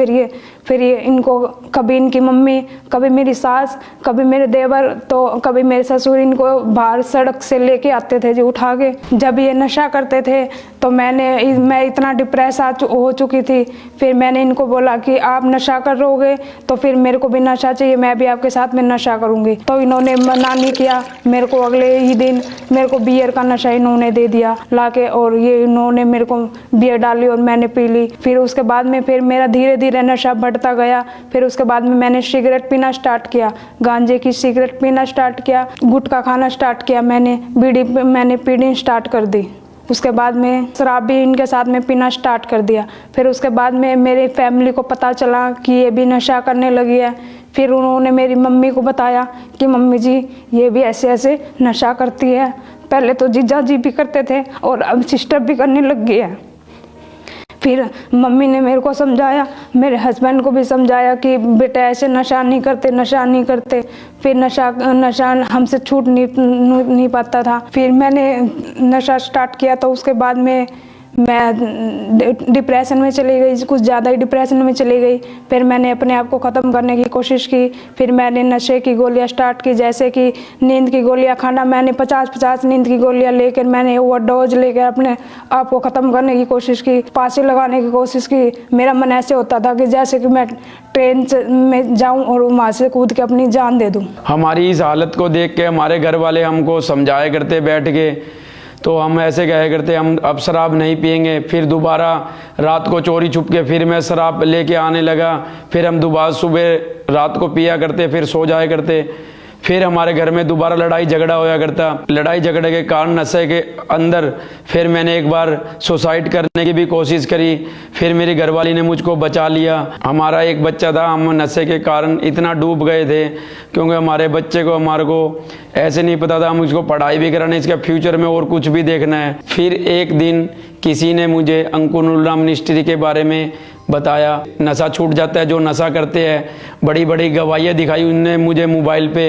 फिर ये इनको कभी इनकी मम्मी, कभी मेरी सास, कभी मेरे देवर, तो कभी मेरे ससुर इनको बाहर सड़क से लेके आते थे जी उठा के। जब ये नशा करते थे तो मैं इतना डिप्रेस हो चुकी थी। फिर मैंने इनको बोला कि आप नशा करोगे तो फिर मेरे को भी नशा चाहिए, मैं भी आपके साथ में नशा करूँगी। तो इन्होंने मना नहीं किया। मेरे को अगले ही दिन मेरे को बियर का नशा इन्होंने दे दिया लाके, और ये इन्होंने मेरे को बियर डाली और मैंने पी ली। फिर उसके बाद में फिर मेरा धीरे धीरे नशा बढ़ता गया। फिर उसके बाद में मैंने सिगरेट पीना स्टार्ट किया, गांजे की सिगरेट पीना स्टार्ट किया, गुटखा खाना स्टार्ट किया, मैंने पीनी स्टार्ट कर दी। उसके बाद में शराब भी इनके साथ में पीना स्टार्ट कर दिया। फिर उसके बाद में मेरी फैमिली को पता चला कि ये भी नशा करने लगी है। फिर उन्होंने मेरी मम्मी को बताया कि मम्मी जी ये भी ऐसे ऐसे नशा करती है। पहले तो जीजा जी भी करते थे और अब सिस्टर भी करने लग गई है। फिर मम्मी ने मेरे को समझाया, मेरे हस्बैंड को भी समझाया कि बेटा ऐसे नशा नहीं करते। फिर नशा हमसे छूट नहीं पाता था। फिर मैंने नशा स्टार्ट किया तो उसके बाद में मैं डिप्रेशन में चली गई, कुछ ज़्यादा ही डिप्रेशन में चली गई। फिर मैंने अपने आप को ख़त्म करने की कोशिश की। फिर मैंने नशे की गोलियां स्टार्ट की, जैसे कि नींद की गोलियां खाना। मैंने 50-50 नींद की गोलियां लेकर मैंने ओवरडोज लेकर अपने आप को ख़त्म करने की कोशिश की, फांसी लगाने की कोशिश की। मेरा मन ऐसे होता था कि जैसे कि मैं ट्रेन में जाऊँ और वहाँ से कूद के अपनी जान दे दूँ। हमारी इस हालत को देख के हमारे घर वाले हमको समझाया करते बैठ के, तो हम ऐसे कहा करते हम अब शराब नहीं पिएंगे। फिर दोबारा रात को चोरी छुप के फिर मैं शराब लेके आने लगा। फिर हम दोबारा सुबह रात को पिया करते, फिर सो जाया करते। फिर हमारे घर में दोबारा लड़ाई झगड़ा होया करता। लड़ाई झगड़े के कारण नशे के अंदर फिर मैंने एक बार सुसाइड करने की भी कोशिश करी। फिर मेरी घरवाली ने मुझको बचा लिया। हमारा एक बच्चा था, हम नशे के कारण इतना डूब गए थे क्योंकि हमारे बच्चे को हमारे को ऐसे नहीं पता था, हम उसको पढ़ाई भी कराना, इसका फ्यूचर में और कुछ भी देखना है। फिर एक दिन किसी ने मुझे अंकुरुल्लाह मिनिस्ट्री के बारे में बताया, नशा छूट जाता है जो नशा करते हैं। बड़ी बड़ी गवाहियाँ दिखाई उनने मुझे मोबाइल पे,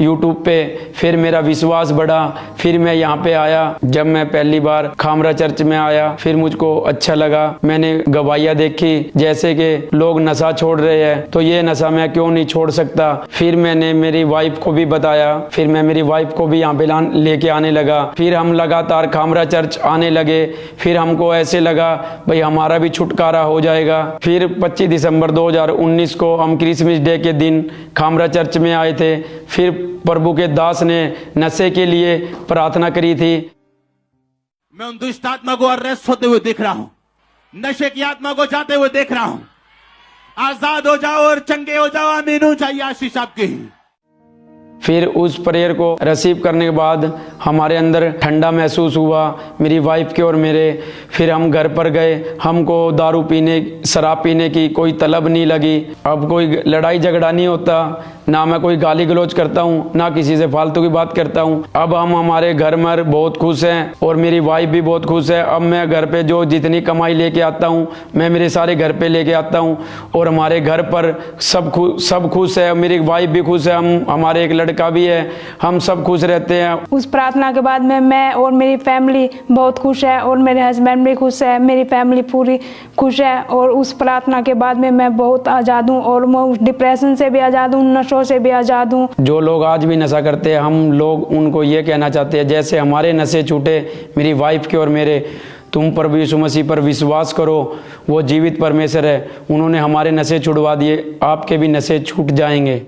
यूट्यूब पे। फिर मेरा विश्वास बढ़ा। फिर मैं यहाँ पे आया। जब मैं पहली बार खामरा चर्च में आया फिर मुझको अच्छा लगा। मैंने गवाहियाँ देखी जैसे कि लोग नशा छोड़ रहे हैं, तो ये नशा मैं क्यों नहीं छोड़ सकता। फिर मैंने मेरी वाइफ को भी बताया। फिर मैं मेरी वाइफ को भी यहाँ पे लेके आने लगा। फिर हम लगातार खामरा चर्च आने लगे। फिर हमको ऐसे लगा भाई हमारा भी छुटकारा हो जाएगा। फिर 25 दिसंबर 2019 को हम क्रिसमस डे के दिन खामरा चर्च में आए थे। फिर प्रभु के दास ने नशे के लिए प्रार्थना करी थी। मैं उन दुष्ट आत्मा को अरेस्ट होते हुए देख रहा हूं, नशे की आत्मा को जाते हुए देख रहा हूं। आजाद हो जाओ और चंगे हो जाओ। आमीन। चाहिए आशीष आपकी। फिर उस प्रेयर को रिसीव करने के बाद हमारे अंदर ठंडा महसूस हुआ, मेरी वाइफ के और मेरे। फिर हम घर पर गए। हमको दारू पीने, शराब पीने की कोई तलब नहीं लगी। अब कोई लड़ाई झगड़ा नहीं होता, ना मैं कोई गाली गलौज करता हूँ, ना किसी से फालतू की बात करता हूँ। अब हम हमारे घर में बहुत खुश हैं और मेरी वाइफ भी बहुत खुश है। अब मैं घर पे जो जितनी कमाई लेके आता हूँ मैं मेरे सारे घर पे लेके आता हूँ और हमारे घर पर सब खुश है। मेरी वाइफ भी खुश है, हमारे एक लड़का भी है, हम सब खुश रहते हैं। उस प्रार्थना के बाद में मैं और मेरी फैमिली बहुत खुश है और मेरे हस्बैंड भी खुश है, मेरी फैमिली पूरी खुश है। और उस प्रार्थना के बाद में मैं बहुत आज़ाद हूँ और मैं उस डिप्रेशन से भी आज़ाद हूँ, नशों से भी आज़ाद हूँ। जो लोग आज भी नशा करते हैं हम लोग उनको ये कहना चाहते हैं जैसे हमारे नशे छूटे मेरी वाइफ के और मेरे, तुम प्रभु यीशु मसीह पर विश्वास करो, वो जीवित परमेश्वर है। उन्होंने हमारे नशे छुड़वा दिए, आपके भी नशे छूट जाएंगे।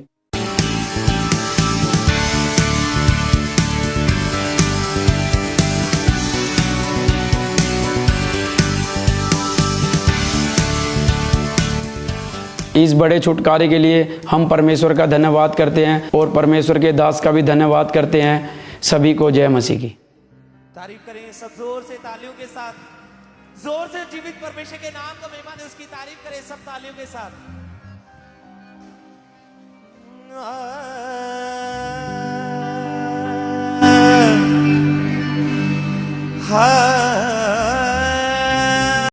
इस बड़े छुटकारे के लिए हम परमेश्वर का धन्यवाद करते हैं और परमेश्वर के दास का भी धन्यवाद करते हैं। सभी को जय मसीह की। तारीफ करें सब जोर से, तालियों के साथ, जोर से जीवित परमेश्वर के नाम का महिमा दे, उसकी तारीफ करें सब तालियों के साथ।